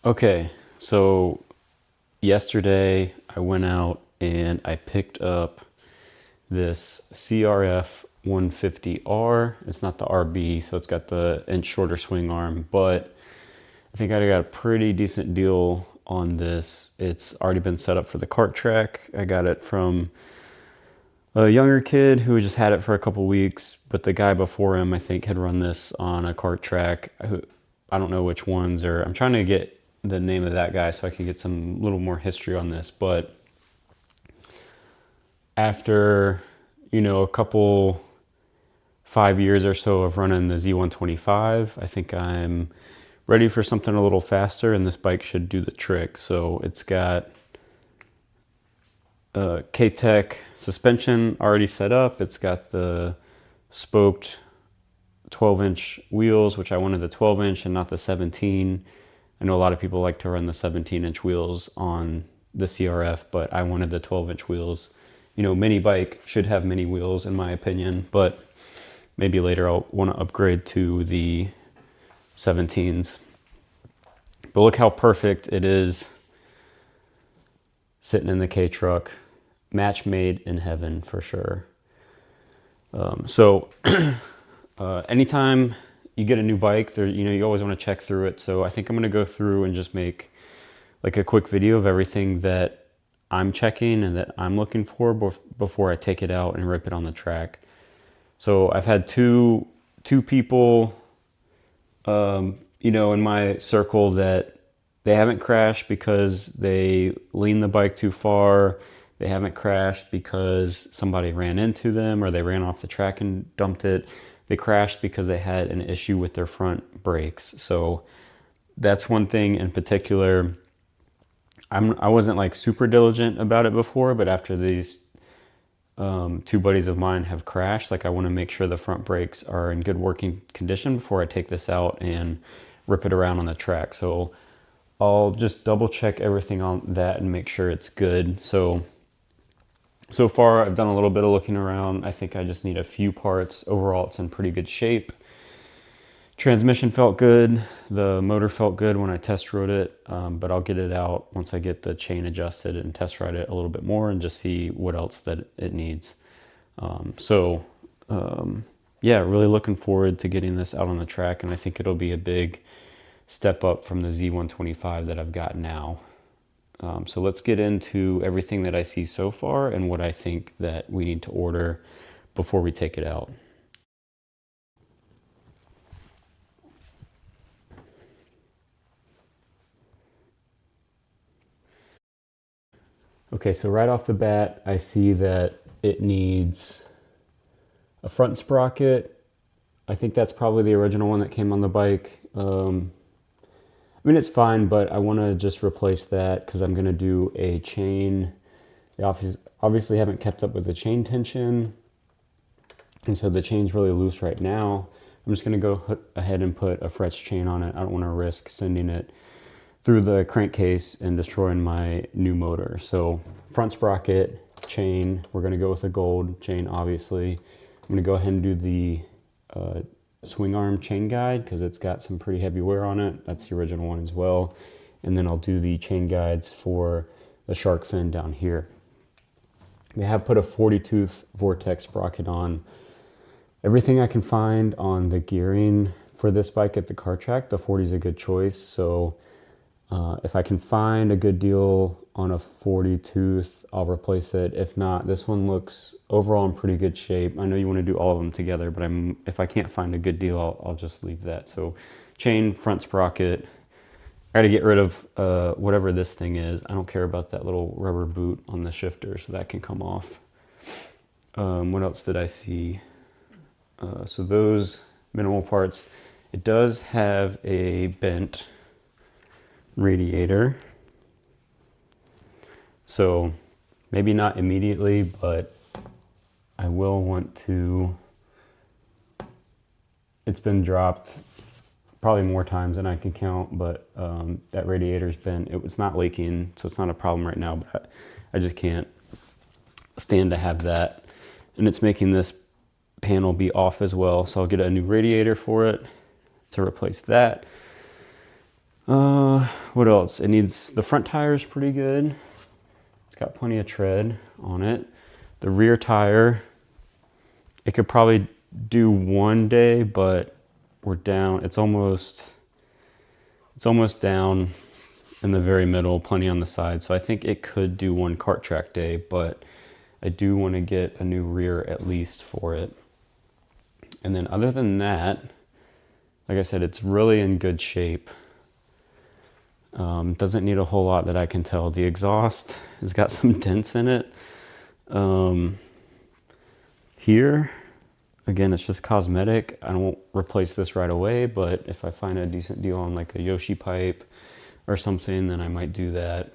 Okay, so yesterday I went out and I picked up this CRF150R. It's not the RB, so it's got the inch shorter swing arm, but I think I got a pretty decent deal on this. It's already been set up for the kart track. I got it from a younger kid who just had it for a couple weeks, but the guy before him, I think, had run this on a kart track. I don't know which ones, or I'm trying to get the name of that guy so I can get some little more history on this. But after, a couple 5 years or so of running the Z125, I think I'm ready for something a little faster, and this bike should do the trick. So it's got K-Tech suspension already set up. It's got the spoked 12-inch wheels, which I wanted the 12-inch and not the 17. I know a lot of people like to run the 17-inch wheels on the CRF, but I wanted the 12-inch wheels. Mini bike should have mini wheels in my opinion, but maybe later I'll want to upgrade to the 17s. But look how perfect it is sitting in the K-truck. Match made in heaven for sure. Anytime you get a new bike, there, you always want to check through it. So I think I'm going to go through and just make like a quick video of everything that I'm checking and that I'm looking for before I take it out and rip it on the track. So I've had two people, in my circle that they haven't crashed because they leaned the bike too far. They haven't crashed because somebody ran into them or they ran off the track and dumped it. They crashed because they had an issue with their front brakes. So that's one thing in particular. I wasn't like super diligent about it before, but after these two buddies of mine have crashed, like I want to make sure the front brakes are in good working condition before I take this out and rip it around on the track. So I'll just double check everything on that and make sure it's good. So far I've done a little bit of looking around. I think I just need a few parts. Overall it's in pretty good shape. Transmission felt good. The motor felt good when I test rode it, but I'll get it out once I get the chain adjusted and test ride it a little bit more and just see what else that it needs. Yeah, really looking forward to getting this out on the track, and I think it'll be a big step up from the Z125 that I've got now. So let's get into everything that I see so far and what I think that we need to order before we take it out. Okay, so right off the bat, I see that it needs a front sprocket. I think that's probably the original one that came on the bike. It's fine, but I want to just replace that because I'm going to do a chain. They obviously haven't kept up with the chain tension, and so the chain's really loose right now. I'm just going to go ahead and put a fresh chain on it. I don't want to risk sending it through the crankcase and destroying my new motor. So front sprocket, chain, we're going to go with a gold chain, obviously. I'm going to go ahead and do the swing arm chain guide because it's got some pretty heavy wear on it. That's the original one as well. And then I'll do the chain guides for the shark fin down here. They have put a 40 tooth vortex sprocket on. Everything I can find on the gearing for this bike at the kart track, the 40 is a good choice. So if I can find a good deal on a 40 tooth, I'll replace it. If not, this one looks overall in pretty good shape. I know you want to do all of them together, but if I can't find a good deal, I'll just leave that. So chain, front sprocket. I got to get rid of whatever this thing is. I don't care about that little rubber boot on the shifter, so that can come off. What else did I see? So those minimal parts. It does have a bent radiator. So maybe not immediately, but I will want to. It's been dropped probably more times than I can count, but that radiator's been, it was not leaking, so it's not a problem right now, but I just can't stand to have that. And it's making this panel be off as well, so I'll get a new radiator for it to replace that. What else? It needs, the front tire is pretty good. It's got plenty of tread on it. The rear tire, it could probably do one day, but we're down. It's almost down in the very middle, plenty on the side. So I think it could do one kart track day, but I do want to get a new rear at least for it. And then other than that, like I said, it's really in good shape. Doesn't need a whole lot that I can tell. The exhaust has got some dents in it. Here, again, it's just cosmetic. I won't replace this right away, but if I find a decent deal on like a Yoshi pipe or something, then I might do that.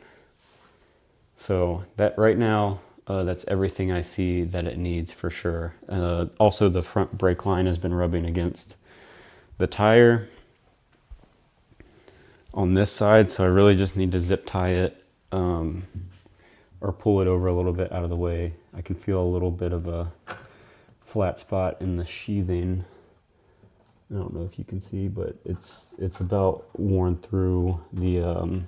So that right now, that's everything I see that it needs for sure. Also, the front brake line has been rubbing against the tire on this side, so I really just need to zip tie it or pull it over a little bit out of the way. I can feel a little bit of a flat spot in the sheathing. I don't know if you can see, but it's about worn through the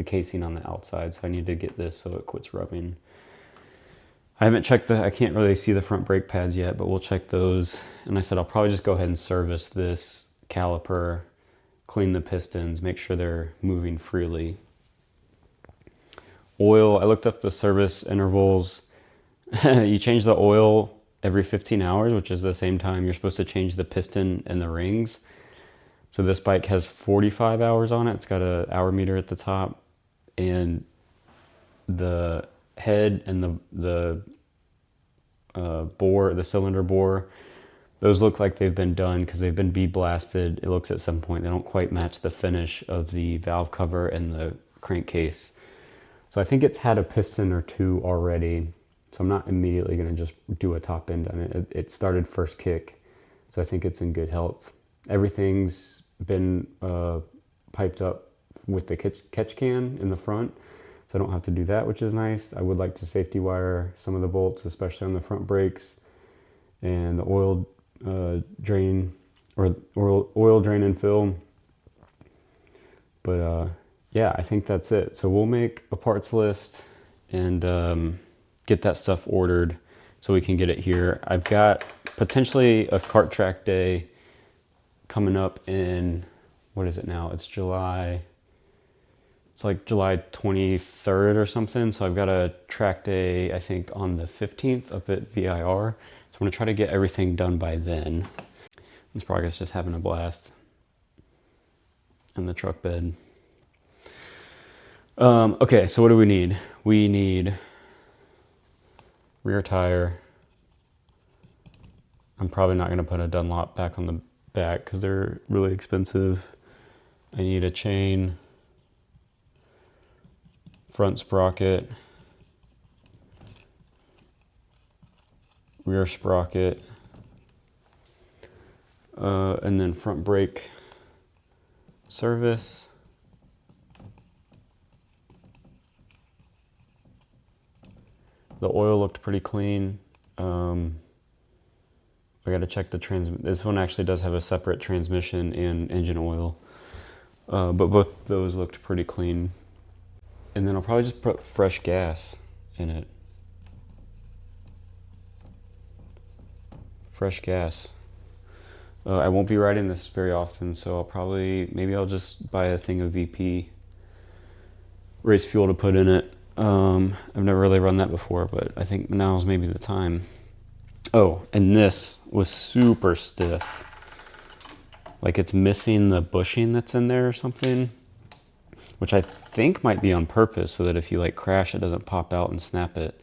casing on the outside, so I need to get this so it quits rubbing. I haven't checked I can't really see the front brake pads yet, but we'll check those. And I said I'll probably just go ahead and service this caliper, clean the pistons, make sure they're moving freely. Oil, I looked up the service intervals. You change the oil every 15 hours, which is the same time you're supposed to change the piston and the rings. So this bike has 45 hours on it. It's got an hour meter at the top, and the head and the bore, the cylinder bore, those look like they've been done because they've been bead blasted. It looks at some point they don't quite match the finish of the valve cover and the crankcase. So I think it's had a piston or two already. So I'm not immediately going to just do a top end on it. It started first kick, so I think it's in good health. Everything's been piped up with the catch can in the front, so I don't have to do that, which is nice. I would like to safety wire some of the bolts, especially on the front brakes, and the oil drain or oil drain and fill. But yeah, I think that's it. So we'll make a parts list and get that stuff ordered so we can get it here. I've got potentially a kart track day coming up in, what is it now? It's July. It's like July 23rd or something. So I've got a track day, I think, on the 15th up at VIR. So I'm gonna try to get everything done by then. This Sprocket's just having a blast in the truck bed. Okay, so what do we need? We need rear tire. I'm probably not gonna put a Dunlop back on the back because they're really expensive. I need a chain, front sprocket, rear sprocket, and then front brake service. The oil looked pretty clean. I got to check the this one actually does have a separate transmission and engine oil, but both those looked pretty clean. And then I'll probably just put fresh gas in it. Fresh gas. I won't be riding this very often, so maybe I'll just buy a thing of VP race fuel to put in it. I've never really run that before, but I think now's maybe the time. Oh, and this was super stiff. Like it's missing the bushing that's in there or something, which I think might be on purpose so that if you like crash, it doesn't pop out and snap it.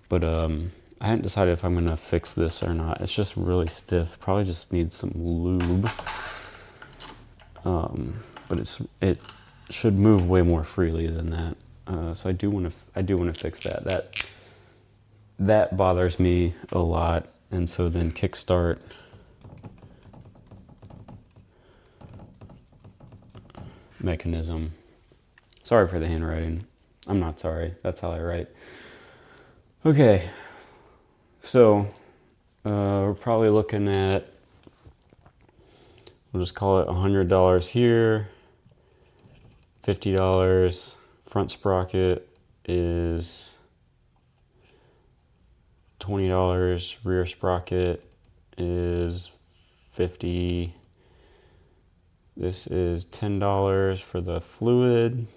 But I haven't decided if I'm gonna fix this or not. It's just really stiff. Probably just needs some lube. But it should move way more freely than that. So I do want to fix that. That bothers me a lot. And so then kickstart. Mechanism. Sorry for the handwriting. I'm not sorry. That's how I write. Okay. So we're probably looking at, we'll just call it $100 here, $50. Front sprocket is $20. Rear sprocket is $50. This is $10 for the fluid.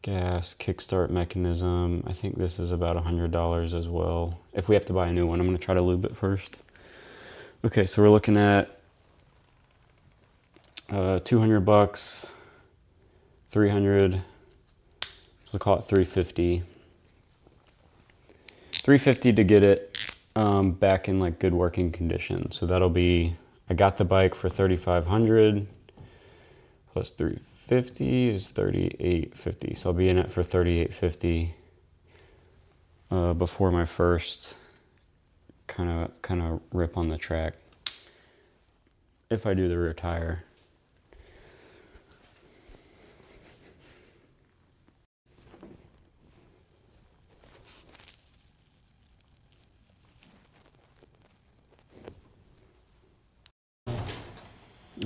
Gas, kickstart mechanism. I think this is about $100 as well. If we have to buy a new one, I'm going to try to lube it first. Okay, so we're looking at $200, 300. We'll call it 350. 350 to get it back in like good working condition. So that'll be, I got the bike for 3,500 plus 350 is 3,850. So I'll be in it for 3,850 before my first kind of rip on the track, if I do the rear tire.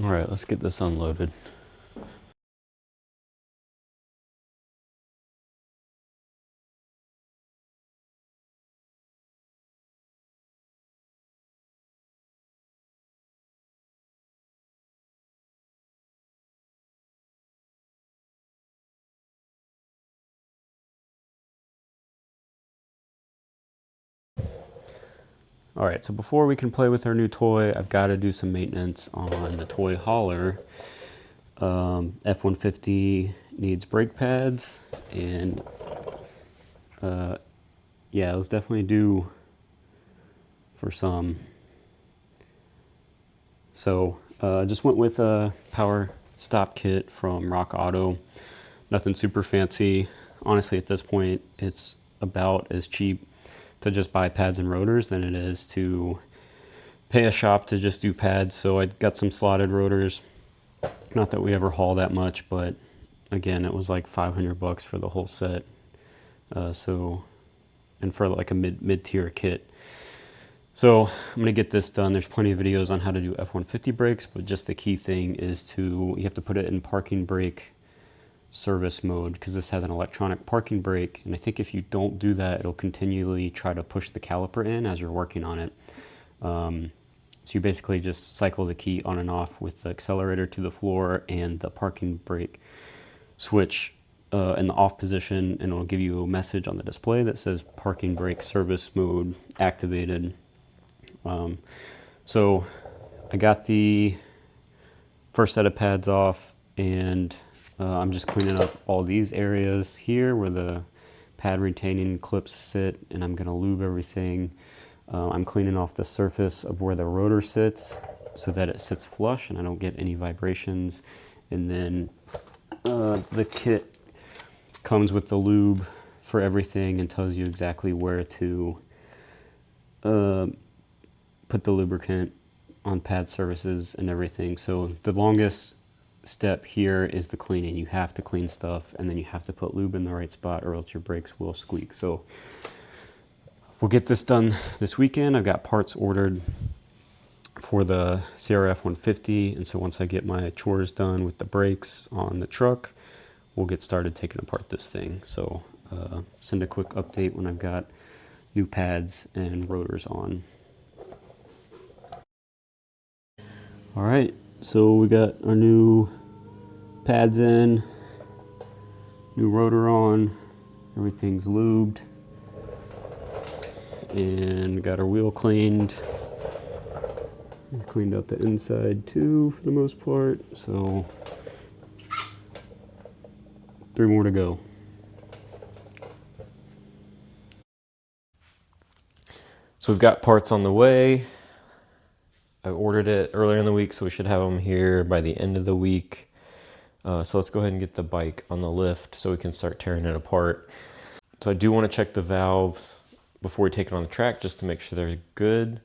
All right, let's get this unloaded. All right, so before we can play with our new toy, I've got to do some maintenance on the toy hauler. F-150 needs brake pads, and yeah, it was definitely due for some. So just went with a power stop kit from Rock Auto. Nothing super fancy. Honestly, at this point, it's about as cheap to just buy pads and rotors than it is to pay a shop to just do pads. So I got some slotted rotors. Not that we ever haul that much, but again, it was like $500 for the whole set. And for like a mid-tier kit. So I'm gonna get this done. There's plenty of videos on how to do F-150 brakes, but just the key thing is you have to put it in parking brake service mode, because this has an electronic parking brake, and I think if you don't do that, it'll continually try to push the caliper in as you're working on it. So you basically just cycle the key on and off with the accelerator to the floor and the parking brake switch in the off position, and it'll give you a message on the display that says parking brake service mode activated. So I got the first set of pads off, and I'm just cleaning up all these areas here where the pad retaining clips sit, and I'm going to lube everything. I'm cleaning off the surface of where the rotor sits so that it sits flush and I don't get any vibrations. And then the kit comes with the lube for everything and tells you exactly where to put the lubricant on pad surfaces and everything. So the longest step here is the cleaning. You have to clean stuff, and then you have to put lube in the right spot, or else your brakes will squeak. So we'll get this done this weekend. I've got parts ordered for the CRF150, and so once I get my chores done with the brakes on the truck, we'll get started taking apart this thing. So send a quick update when I've got new pads and rotors on. All right, so we got our new pads in, new rotor on, everything's lubed, and got our wheel cleaned. Cleaned up the inside too for the most part, so 3 more to go. So we've got parts on the way. I ordered it earlier in the week, so we should have them here by the end of the week. So let's go ahead and get the bike on the lift so we can start tearing it apart. So I do want to check the valves before we take it on the track just to make sure they're good.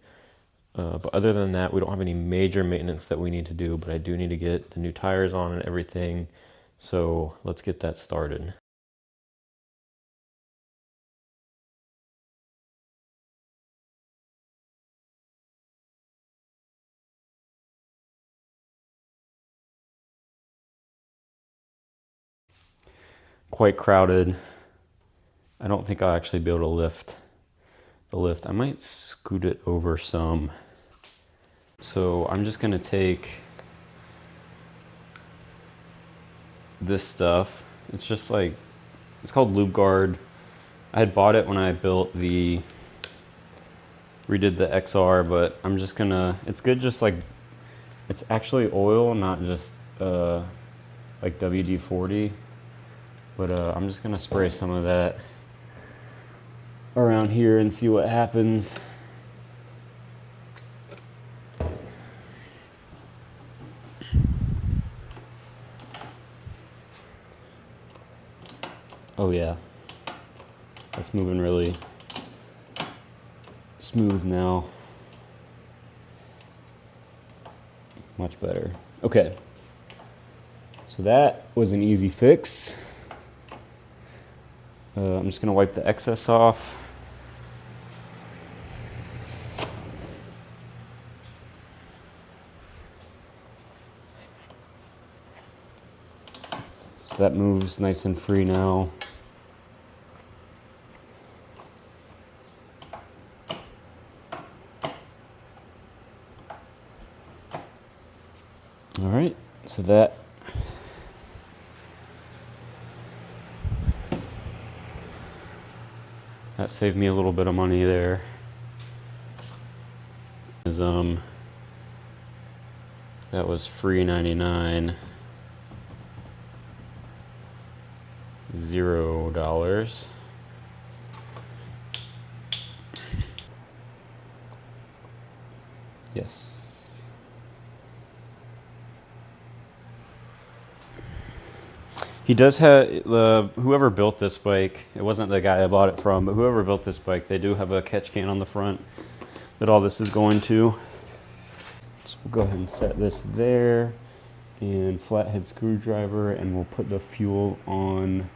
But other than that, we don't have any major maintenance that we need to do, but I do need to get the new tires on and everything. So let's get that started. quite crowded. I don't think I'll actually be able to lift the lift. I might scoot it over some. So I'm just gonna take this stuff. It's just like, it's called Lube Guard. I had bought it when I built redid the XR, but I'm just gonna, it's good just like, it's actually oil, not just like WD-40. But I'm just gonna spray some of that around here and see what happens. Oh yeah, that's moving really smooth now. Much better. Okay, so that was an easy fix. I'm just gonna wipe the excess off. So that moves nice and free now. All right, so that saved me a little bit of money there. That was free 99, $0. Yes. He does have, whoever built this bike, it wasn't the guy I bought it from, but whoever built this bike, they do have a catch can on the front that all this is going to. So we'll go ahead and set this there, and flathead screwdriver, and we'll put the fuel on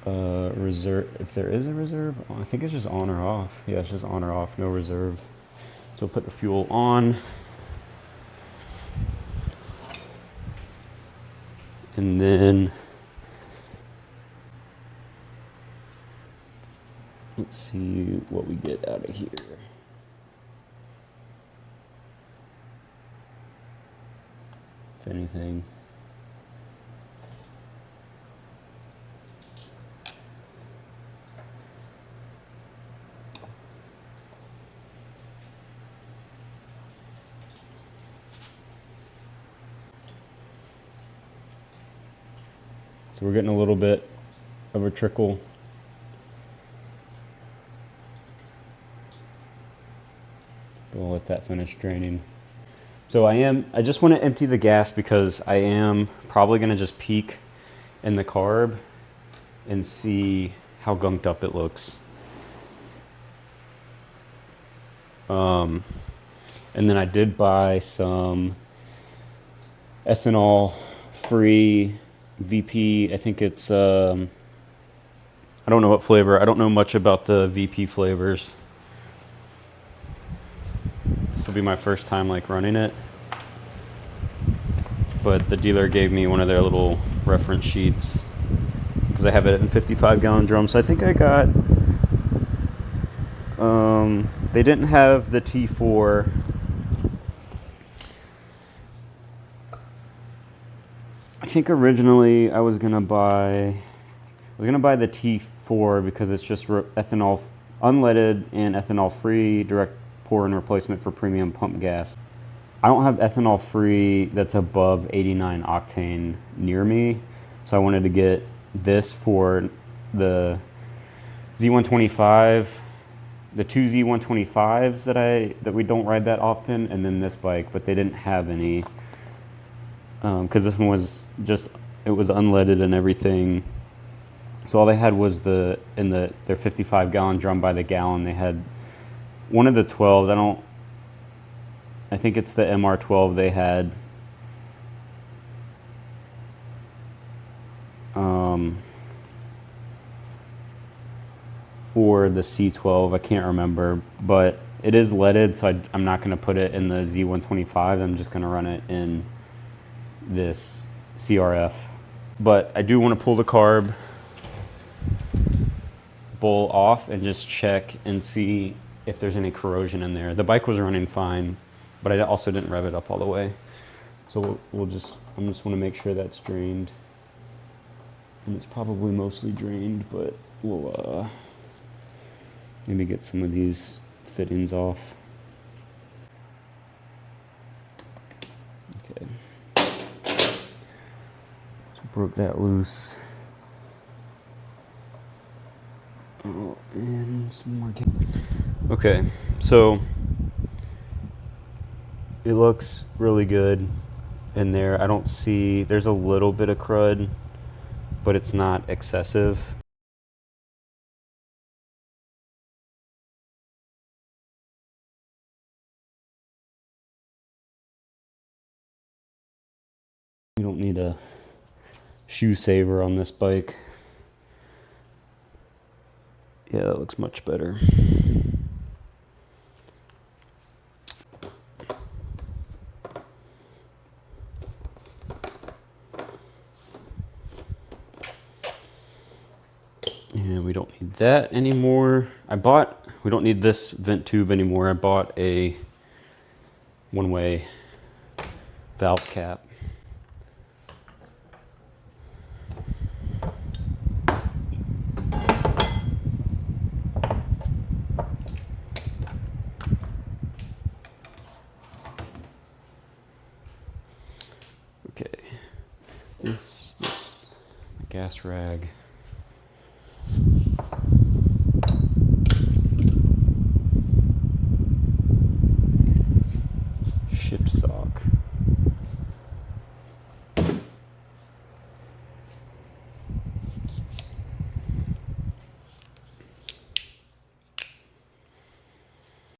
reserve, if there is a reserve. I think it's just on or off. Yeah, it's just on or off, no reserve. So we'll put the fuel on. And then, let's see what we get out of here. If anything. So we're getting a little bit of a trickle. We'll let that finish draining. So I just want to empty the gas because I am probably going to just peek in the carb and see how gunked up it looks. And then I did buy some ethanol-free VP. I think it's, I don't know what flavor. I don't know much about the VP flavors. This will be my first time like running it. But the dealer gave me one of their little reference sheets because I have it in 55-gallon drums. So I think I got, they didn't have the T4. I think originally I was gonna buy the T4 because it's just ethanol, unleaded and ethanol free, direct pour in replacement for premium pump gas. I don't have ethanol free that's above 89 octane near me, so I wanted to get this for the Z125, the two Z125s that we don't ride that often, and then this bike, but they didn't have any. Because this one was just, it was unleaded and everything. So all they had was their 55-gallon drum by the gallon. They had one of the 12s. I think it's the MR12 they had. Or the C12, I can't remember. But it is leaded, so I'm not going to put it in the Z125. I'm just going to run it in this CRF. But I do want to pull the carb bowl off and just check and see if there's any corrosion in there. The bike was running fine, but I also didn't rev it up all the way. So I'm just want to make sure that's drained. And it's probably mostly drained, but we'll maybe get some of these fittings off. Okay. So broke that loose. Oh, and some more. Okay, so it looks really good in there. I don't see, there's a little bit of crud, but it's not excessive. We don't need a shoe saver on this bike. Yeah, that looks much better. And we don't need that anymore. We don't need this vent tube anymore. I bought a one-way valve cap. Okay, this gas rag. Shift sock.